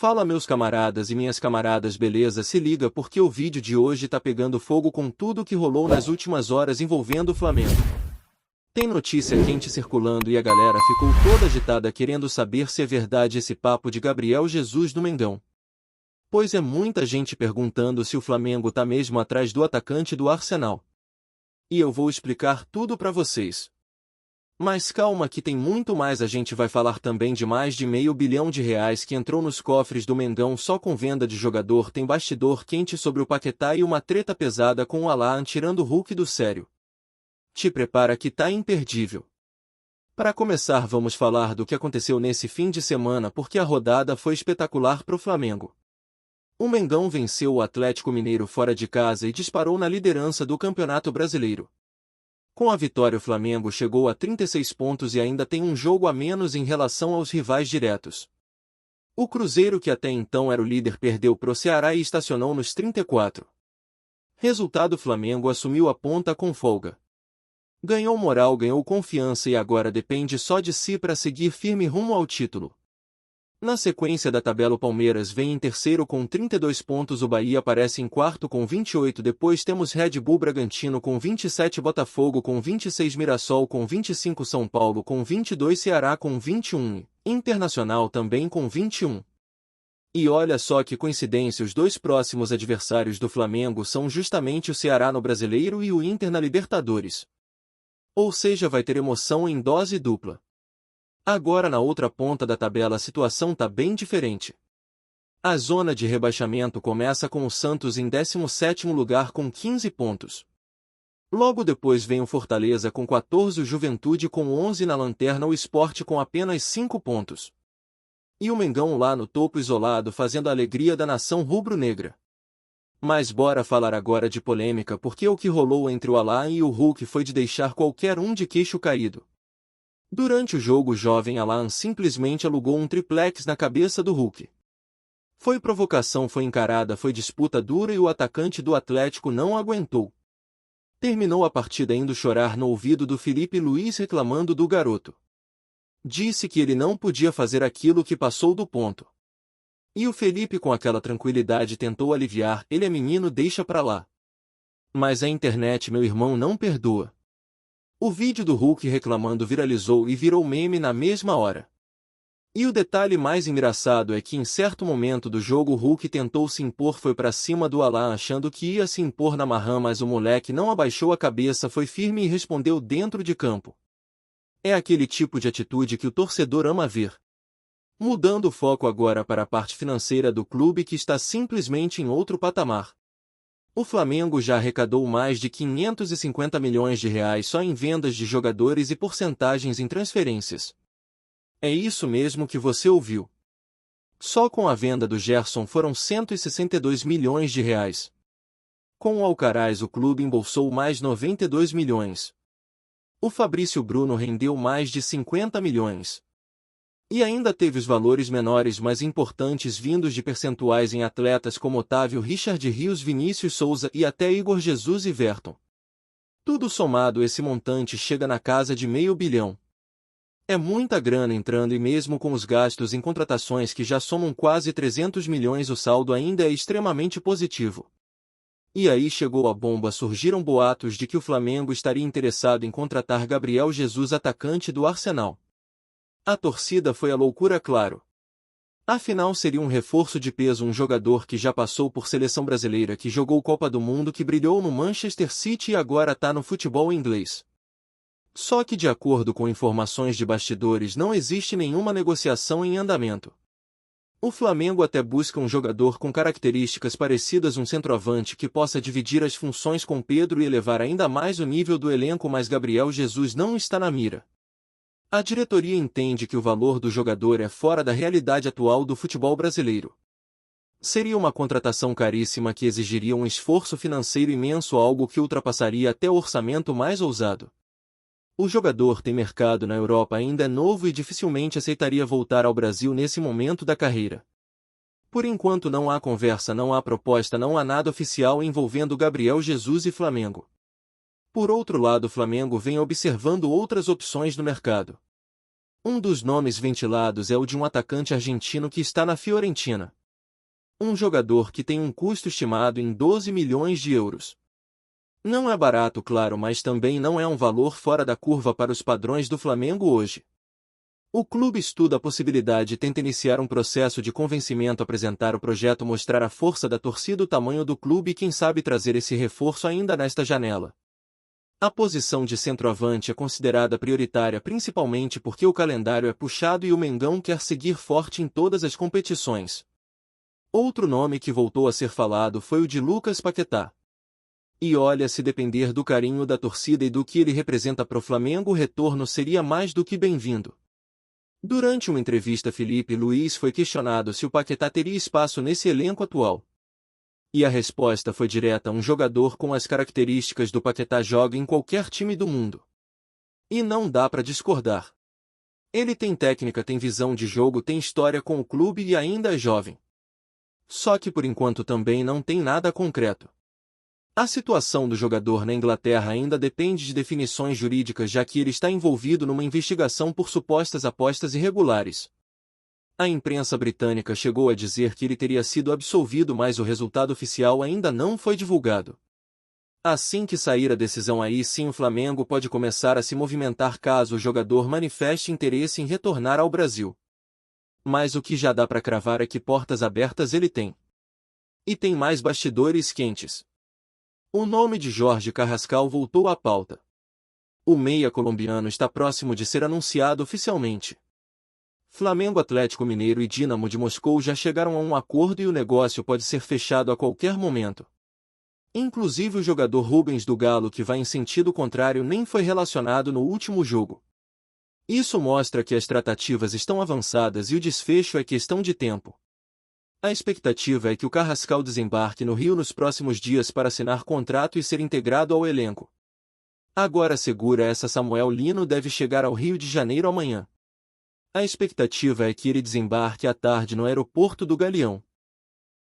Fala meus camaradas e minhas camaradas, beleza? Se liga porque o vídeo de hoje tá pegando fogo com tudo que rolou nas últimas horas envolvendo o Flamengo. Tem notícia quente circulando e a galera ficou toda agitada querendo saber se é verdade esse papo de Gabriel Jesus do Mengão. Pois é muita gente perguntando se o Flamengo tá mesmo atrás do atacante do Arsenal. E eu vou explicar tudo pra vocês. Mas calma que tem muito mais, a gente vai falar também de mais de R$500 milhão que entrou nos cofres do Mengão só com venda de jogador, tem bastidor quente sobre o Paquetá e uma treta pesada com o Alan tirando o Hulk do sério. Te prepara que tá imperdível. Para começar vamos falar do que aconteceu nesse fim de semana porque a rodada foi espetacular pro Flamengo. O Mengão venceu o Atlético Mineiro fora de casa e disparou na liderança do Campeonato Brasileiro. Com a vitória o Flamengo chegou a 36 pontos e ainda tem um jogo a menos em relação aos rivais diretos. O Cruzeiro, que até então era o líder, perdeu pro Ceará e estacionou nos 34. Resultado: o Flamengo assumiu a ponta com folga. Ganhou moral, ganhou confiança e agora depende só de si para seguir firme rumo ao título. Na sequência da tabela o Palmeiras vem em terceiro com 32 pontos, o Bahia aparece em quarto com 28, depois temos Red Bull Bragantino com 27, Botafogo com 26, Mirassol com 25, São Paulo com 22, Ceará com 21, Internacional também com 21. E olha só que coincidência, os dois próximos adversários do Flamengo são justamente o Ceará no Brasileiro e o Inter na Libertadores. Ou seja, vai ter emoção em dose dupla. Agora na outra ponta da tabela a situação tá bem diferente. A zona de rebaixamento começa com o Santos em 17º lugar com 15 pontos. Logo depois vem o Fortaleza com 14, o Juventude com 11 na lanterna, o Sport com apenas 5 pontos. E o Mengão lá no topo isolado fazendo a alegria da nação rubro-negra. Mas bora falar agora de polêmica porque o que rolou entre o Alan e o Hulk foi de deixar qualquer um de queixo caído. Durante o jogo o jovem Alan simplesmente alugou um triplex na cabeça do Hulk. Foi provocação, foi encarada, foi disputa dura e o atacante do Atlético não aguentou. Terminou a partida indo chorar no ouvido do Felipe Luiz reclamando do garoto. Disse que ele não podia fazer aquilo, que passou do ponto. E o Felipe com aquela tranquilidade tentou aliviar: ele é menino, deixa pra lá. Mas a internet, meu irmão, não perdoa. O vídeo do Hulk reclamando viralizou e virou meme na mesma hora. E o detalhe mais engraçado é que em certo momento do jogo o Hulk tentou se impor, foi pra cima do Alan achando que ia se impor na marrã, mas o moleque não abaixou a cabeça, foi firme e respondeu dentro de campo. É aquele tipo de atitude que o torcedor ama ver. Mudando o foco agora para a parte financeira do clube, que está simplesmente em outro patamar. O Flamengo já arrecadou mais de R$550 milhões só em vendas de jogadores e porcentagens em transferências. É isso mesmo que você ouviu. Só com a venda do Gerson foram R$162 milhões. Com o Alcaraz o clube embolsou mais 92 milhões. O Fabrício Bruno rendeu mais de 50 milhões. E ainda teve os valores menores mais importantes vindos de percentuais em atletas como Otávio, Richard Rios, Vinícius Souza e até Igor Jesus e Verton. Tudo somado esse montante chega na casa de R$500 milhão. É muita grana entrando e mesmo com os gastos em contratações que já somam quase 300 milhões o saldo ainda é extremamente positivo. E aí chegou a bomba, surgiram boatos de que o Flamengo estaria interessado em contratar Gabriel Jesus, atacante do Arsenal. A torcida foi à loucura, claro. Afinal seria um reforço de peso, um jogador que já passou por seleção brasileira, que jogou Copa do Mundo, que brilhou no Manchester City e agora tá no futebol inglês. Só que de acordo com informações de bastidores não existe nenhuma negociação em andamento. O Flamengo até busca um jogador com características parecidas, um centroavante que possa dividir as funções com Pedro e elevar ainda mais o nível do elenco, mas Gabriel Jesus não está na mira. A diretoria entende que o valor do jogador é fora da realidade atual do futebol brasileiro. Seria uma contratação caríssima que exigiria um esforço financeiro imenso, algo que ultrapassaria até o orçamento mais ousado. O jogador tem mercado na Europa, ainda é novo e dificilmente aceitaria voltar ao Brasil nesse momento da carreira. Por enquanto não há conversa, não há proposta, não há nada oficial envolvendo Gabriel Jesus e Flamengo. Por outro lado, o Flamengo vem observando outras opções no mercado. Um dos nomes ventilados é o de um atacante argentino que está na Fiorentina. Um jogador que tem um custo estimado em 12 milhões de euros. Não é barato, claro, mas também não é um valor fora da curva para os padrões do Flamengo hoje. O clube estuda a possibilidade e tenta iniciar um processo de convencimento, apresentar o projeto, mostrar a força da torcida, o tamanho do clube e quem sabe trazer esse reforço ainda nesta janela. A posição de centroavante é considerada prioritária principalmente porque o calendário é puxado e o Mengão quer seguir forte em todas as competições. Outro nome que voltou a ser falado foi o de Lucas Paquetá. E olha, se depender do carinho da torcida e do que ele representa para o Flamengo, o retorno seria mais do que bem-vindo. Durante uma entrevista, Felipe Luiz foi questionado se o Paquetá teria espaço nesse elenco atual. E a resposta foi direta: um jogador com as características do Paquetá joga em qualquer time do mundo. E não dá para discordar. Ele tem técnica, tem visão de jogo, tem história com o clube e ainda é jovem. Só que por enquanto também não tem nada concreto. A situação do jogador na Inglaterra ainda depende de definições jurídicas, já que ele está envolvido numa investigação por supostas apostas irregulares. A imprensa britânica chegou a dizer que ele teria sido absolvido, mas o resultado oficial ainda não foi divulgado. Assim que sair a decisão, aí sim o Flamengo pode começar a se movimentar caso o jogador manifeste interesse em retornar ao Brasil. Mas o que já dá para cravar é que portas abertas ele tem. E tem mais bastidores quentes. O nome de Jorge Carrascal voltou à pauta. O meia colombiano está próximo de ser anunciado oficialmente. Flamengo, Atlético Mineiro e Dínamo de Moscou já chegaram a um acordo e o negócio pode ser fechado a qualquer momento. Inclusive o jogador Rubens do Galo, que vai em sentido contrário, nem foi relacionado no último jogo. Isso mostra que as tratativas estão avançadas e o desfecho é questão de tempo. A expectativa é que o Carrascal desembarque no Rio nos próximos dias para assinar contrato e ser integrado ao elenco. Agora segura essa, Samuel Lino deve chegar ao Rio de Janeiro amanhã. A expectativa é que ele desembarque à tarde no aeroporto do Galeão.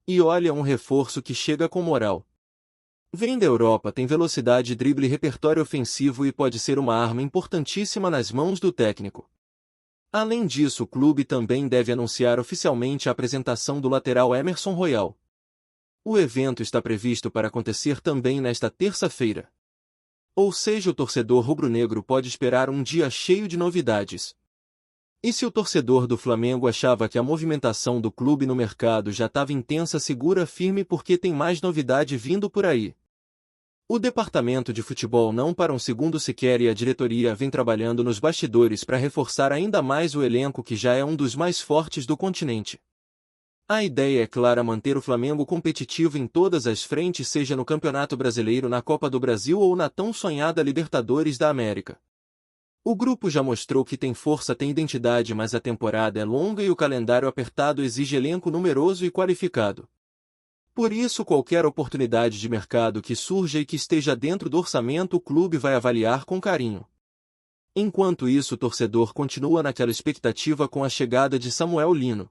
E olha, um reforço que chega com moral. Vem da Europa, tem velocidade, drible, repertório ofensivo e pode ser uma arma importantíssima nas mãos do técnico. Além disso, o clube também deve anunciar oficialmente a apresentação do lateral Emerson Royal. O evento está previsto para acontecer também nesta terça-feira. Ou seja, o torcedor rubro-negro pode esperar um dia cheio de novidades. E se o torcedor do Flamengo achava que a movimentação do clube no mercado já estava intensa, segura firme porque tem mais novidade vindo por aí. O departamento de futebol não para um segundo sequer e a diretoria vem trabalhando nos bastidores para reforçar ainda mais o elenco, que já é um dos mais fortes do continente. A ideia é clara: manter o Flamengo competitivo em todas as frentes, seja no Campeonato Brasileiro, na Copa do Brasil ou na tão sonhada Libertadores da América. O grupo já mostrou que tem força, tem identidade, mas a temporada é longa e o calendário apertado exige elenco numeroso e qualificado. Por isso, qualquer oportunidade de mercado que surja e que esteja dentro do orçamento, o clube vai avaliar com carinho. Enquanto isso, o torcedor continua naquela expectativa com a chegada de Samuel Lino.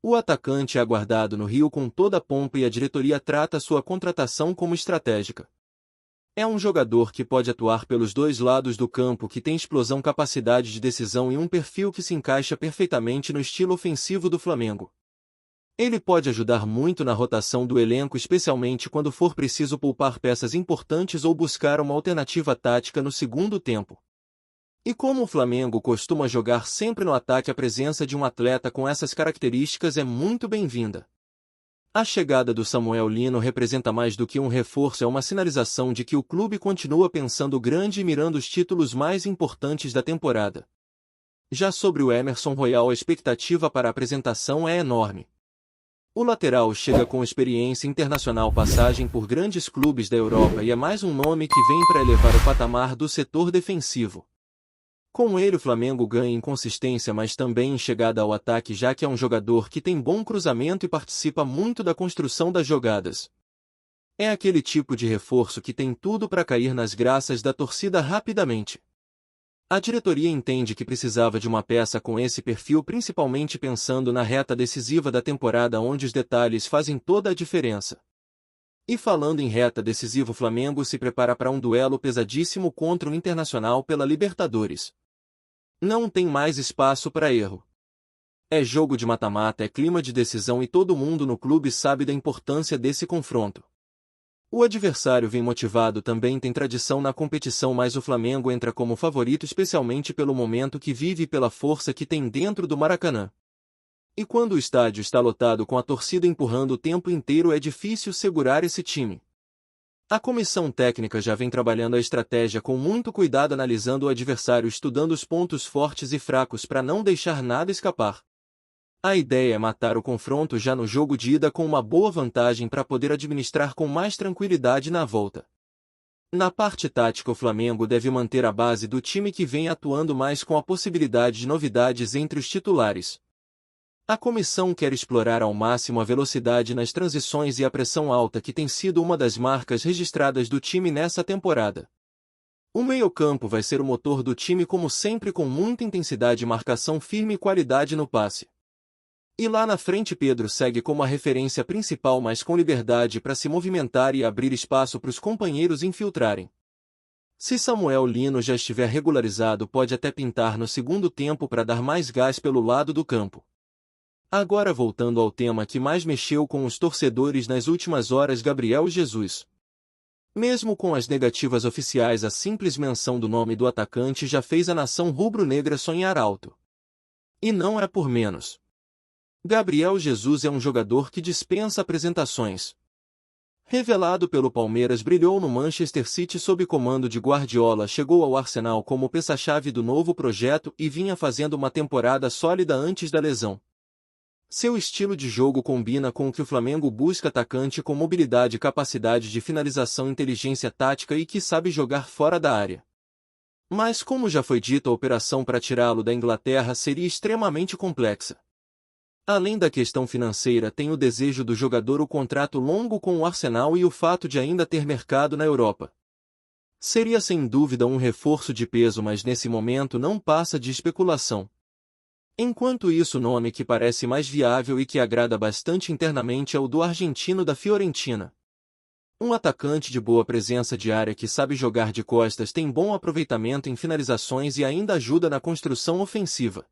O atacante é aguardado no Rio com toda a pompa e a diretoria trata sua contratação como estratégica. É um jogador que pode atuar pelos dois lados do campo, que tem explosão, capacidade de decisão e um perfil que se encaixa perfeitamente no estilo ofensivo do Flamengo. Ele pode ajudar muito na rotação do elenco, especialmente quando for preciso poupar peças importantes ou buscar uma alternativa tática no segundo tempo. E como o Flamengo costuma jogar sempre no ataque, a presença de um atleta com essas características é muito bem-vinda. A chegada do Samuel Lino representa mais do que um reforço, é uma sinalização de que o clube continua pensando grande e mirando os títulos mais importantes da temporada. Já sobre o Emerson Royal, a expectativa para a apresentação é enorme. O lateral chega com experiência internacional, passagem por grandes clubes da Europa e é mais um nome que vem para elevar o patamar do setor defensivo. Com ele o Flamengo ganha em consistência, mas também em chegada ao ataque, já que é um jogador que tem bom cruzamento e participa muito da construção das jogadas. É aquele tipo de reforço que tem tudo para cair nas graças da torcida rapidamente. A diretoria entende que precisava de uma peça com esse perfil, principalmente pensando na reta decisiva da temporada, onde os detalhes fazem toda a diferença. E falando em reta decisiva, o Flamengo se prepara para um duelo pesadíssimo contra o Internacional pela Libertadores. Não tem mais espaço para erro. É jogo de mata-mata, é clima de decisão e todo mundo no clube sabe da importância desse confronto. O adversário vem motivado, também tem tradição na competição, mas o Flamengo entra como favorito especialmente pelo momento que vive e pela força que tem dentro do Maracanã. E quando o estádio está lotado com a torcida empurrando o tempo inteiro, é difícil segurar esse time. A comissão técnica já vem trabalhando a estratégia com muito cuidado, analisando o adversário, estudando os pontos fortes e fracos para não deixar nada escapar. A ideia é matar o confronto já no jogo de ida com uma boa vantagem para poder administrar com mais tranquilidade na volta. Na parte tática, o Flamengo deve manter a base do time que vem atuando, mais com a possibilidade de novidades entre os titulares. A comissão quer explorar ao máximo a velocidade nas transições e a pressão alta, que tem sido uma das marcas registradas do time nessa temporada. O meio-campo vai ser o motor do time, como sempre, com muita intensidade, marcação firme e qualidade no passe. E lá na frente, Pedro segue como a referência principal, mas com liberdade para se movimentar e abrir espaço para os companheiros infiltrarem. Se Samuel Lino já estiver regularizado, pode até pintar no segundo tempo para dar mais gás pelo lado do campo. Agora, voltando ao tema que mais mexeu com os torcedores nas últimas horas, Gabriel Jesus. Mesmo com as negativas oficiais, a simples menção do nome do atacante já fez a nação rubro-negra sonhar alto. E não é por menos. Gabriel Jesus é um jogador que dispensa apresentações. Revelado pelo Palmeiras, brilhou no Manchester City sob comando de Guardiola, chegou ao Arsenal como peça-chave do novo projeto e vinha fazendo uma temporada sólida antes da lesão. Seu estilo de jogo combina com o que o Flamengo busca: atacante com mobilidade, capacidade de finalização, inteligência tática e que sabe jogar fora da área. Mas, como já foi dito, a operação para tirá-lo da Inglaterra seria extremamente complexa. Além da questão financeira, tem o desejo do jogador o contrato longo com o Arsenal e o fato de ainda ter mercado na Europa. Seria sem dúvida um reforço de peso, mas nesse momento não passa de especulação. Enquanto isso, o nome que parece mais viável e que agrada bastante internamente é o do argentino da Fiorentina. Um atacante de boa presença de área que sabe jogar de costas, tem bom aproveitamento em finalizações e ainda ajuda na construção ofensiva.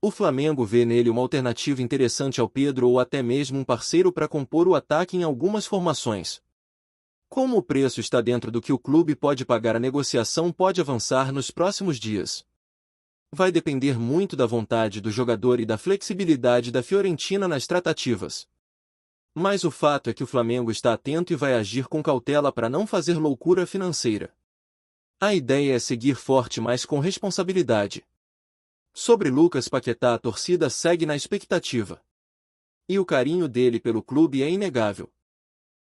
O Flamengo vê nele uma alternativa interessante ao Pedro, ou até mesmo um parceiro para compor o ataque em algumas formações. Como o preço está dentro do que o clube pode pagar, a negociação pode avançar nos próximos dias. Vai depender muito da vontade do jogador e da flexibilidade da Fiorentina nas tratativas. Mas o fato é que o Flamengo está atento e vai agir com cautela para não fazer loucura financeira. A ideia é seguir forte, mas com responsabilidade. Sobre Lucas Paquetá, a torcida segue na expectativa. E o carinho dele pelo clube é inegável.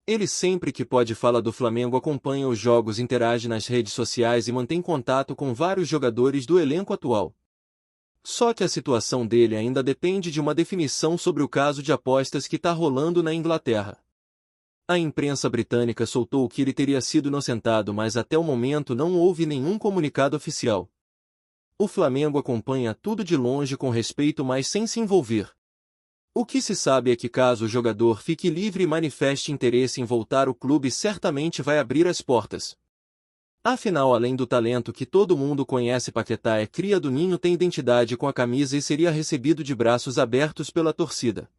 Ele sempre que pode fala do Flamengo, acompanha os jogos, interage nas redes sociais e mantém contato com vários jogadores do elenco atual. Só que a situação dele ainda depende de uma definição sobre o caso de apostas que está rolando na Inglaterra. A imprensa britânica soltou que ele teria sido inocentado, mas até o momento não houve nenhum comunicado oficial. O Flamengo acompanha tudo de longe com respeito, mas sem se envolver. O que se sabe é que caso o jogador fique livre e manifeste interesse em voltar, o clube certamente vai abrir as portas. Afinal, além do talento que todo mundo conhece, Paquetá é cria do Ninho, tem identidade com a camisa e seria recebido de braços abertos pela torcida.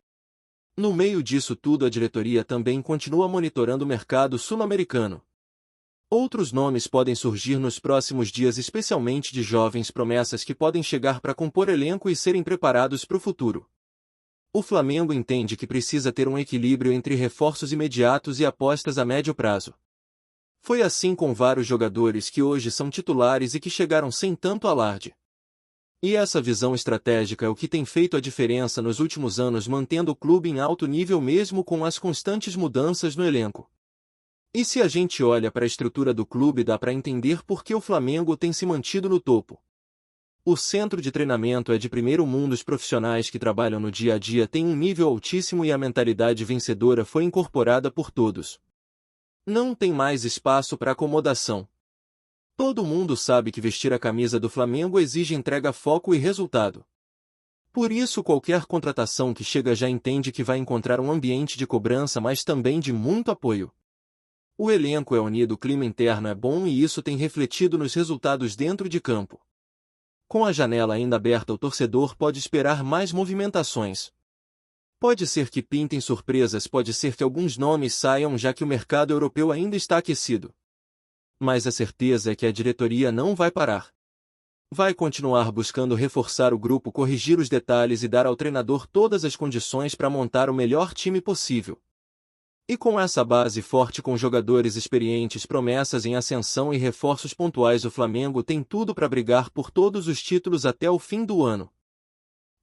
No meio disso tudo, a diretoria também continua monitorando o mercado sul-americano. Outros nomes podem surgir nos próximos dias, especialmente de jovens promessas que podem chegar para compor elenco e serem preparados para o futuro. O Flamengo entende que precisa ter um equilíbrio entre reforços imediatos e apostas a médio prazo. Foi assim com vários jogadores que hoje são titulares e que chegaram sem tanto alarde. E essa visão estratégica é o que tem feito a diferença nos últimos anos, mantendo o clube em alto nível mesmo com as constantes mudanças no elenco. E se a gente olha para a estrutura do clube, dá para entender por que o Flamengo tem se mantido no topo. O centro de treinamento é de primeiro mundo, os profissionais que trabalham no dia a dia têm um nível altíssimo e a mentalidade vencedora foi incorporada por todos. Não tem mais espaço para acomodação. Todo mundo sabe que vestir a camisa do Flamengo exige entrega, foco e resultado. Por isso, qualquer contratação que chega já entende que vai encontrar um ambiente de cobrança, mas também de muito apoio. O elenco é unido, o clima interno é bom e isso tem refletido nos resultados dentro de campo. Com a janela ainda aberta, o torcedor pode esperar mais movimentações. Pode ser que pintem surpresas, pode ser que alguns nomes saiam, já que o mercado europeu ainda está aquecido. Mas a certeza é que a diretoria não vai parar. Vai continuar buscando reforçar o grupo, corrigir os detalhes e dar ao treinador todas as condições para montar o melhor time possível. E com essa base forte, com jogadores experientes, promessas em ascensão e reforços pontuais, o Flamengo tem tudo para brigar por todos os títulos até o fim do ano.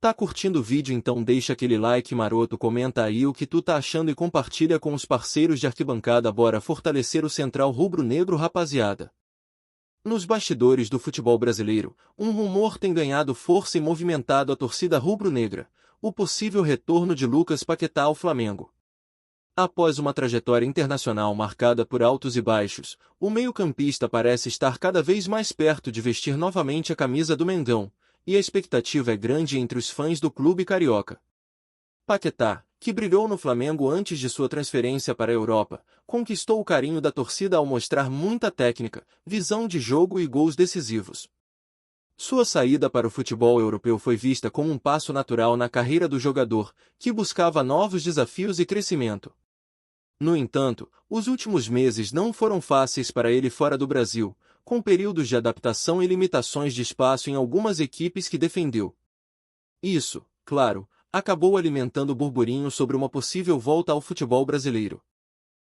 Tá curtindo o vídeo? Então deixa aquele like maroto, comenta aí o que tu tá achando e compartilha com os parceiros de arquibancada. Bora fortalecer o Central Rubro-Negro, rapaziada. Nos bastidores do futebol brasileiro, um rumor tem ganhado força e movimentado a torcida rubro-negra: o possível retorno de Lucas Paquetá ao Flamengo. Após uma trajetória internacional marcada por altos e baixos, o meio-campista parece estar cada vez mais perto de vestir novamente a camisa do Mengão, e a expectativa é grande entre os fãs do clube carioca. Paquetá, que brilhou no Flamengo antes de sua transferência para a Europa, conquistou o carinho da torcida ao mostrar muita técnica, visão de jogo e gols decisivos. Sua saída para o futebol europeu foi vista como um passo natural na carreira do jogador, que buscava novos desafios e crescimento. No entanto, os últimos meses não foram fáceis para ele fora do Brasil, com períodos de adaptação e limitações de espaço em algumas equipes que defendeu. Isso, claro, acabou alimentando burburinho sobre uma possível volta ao futebol brasileiro.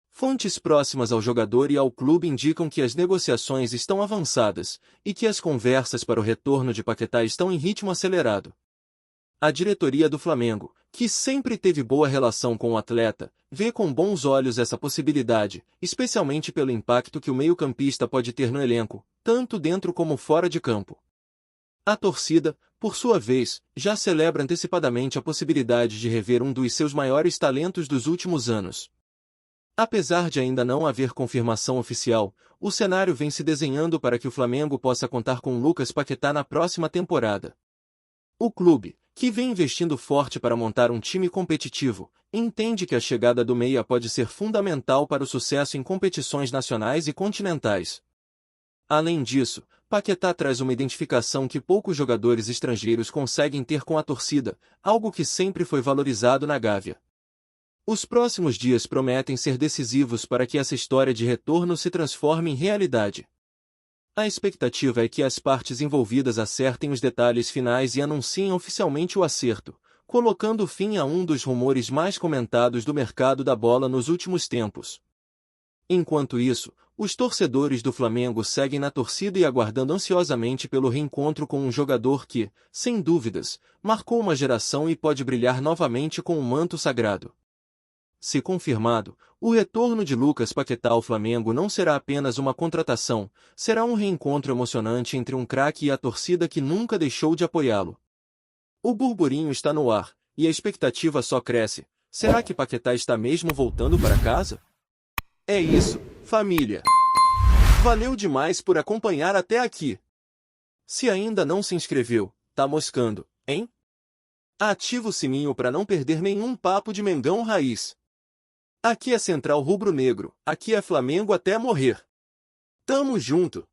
Fontes próximas ao jogador e ao clube indicam que as negociações estão avançadas e que as conversas para o retorno de Paquetá estão em ritmo acelerado. A diretoria do Flamengo, que sempre teve boa relação com o atleta, vê com bons olhos essa possibilidade, especialmente pelo impacto que o meio-campista pode ter no elenco, tanto dentro como fora de campo. A torcida, por sua vez, já celebra antecipadamente a possibilidade de rever um dos seus maiores talentos dos últimos anos. Apesar de ainda não haver confirmação oficial, o cenário vem se desenhando para que o Flamengo possa contar com Lucas Paquetá na próxima temporada. O clube, que vem investindo forte para montar um time competitivo, entende que a chegada do meia pode ser fundamental para o sucesso em competições nacionais e continentais. Além disso, Paquetá traz uma identificação que poucos jogadores estrangeiros conseguem ter com a torcida, algo que sempre foi valorizado na Gávea. Os próximos dias prometem ser decisivos para que essa história de retorno se transforme em realidade. A expectativa é que as partes envolvidas acertem os detalhes finais e anunciem oficialmente o acerto, colocando fim a um dos rumores mais comentados do mercado da bola nos últimos tempos. Enquanto isso, os torcedores do Flamengo seguem na torcida e aguardando ansiosamente pelo reencontro com um jogador que, sem dúvidas, marcou uma geração e pode brilhar novamente com o manto sagrado. Se confirmado, o retorno de Lucas Paquetá ao Flamengo não será apenas uma contratação, será um reencontro emocionante entre um craque e a torcida que nunca deixou de apoiá-lo. O burburinho está no ar, e a expectativa só cresce. Será que Paquetá está mesmo voltando para casa? É isso, família! Valeu demais por acompanhar até aqui! Se ainda não se inscreveu, tá moscando, hein? Ativa o sininho para não perder nenhum papo de Mengão Raiz. Aqui é Central Rubro-Negro, aqui é Flamengo até morrer. Tamo junto!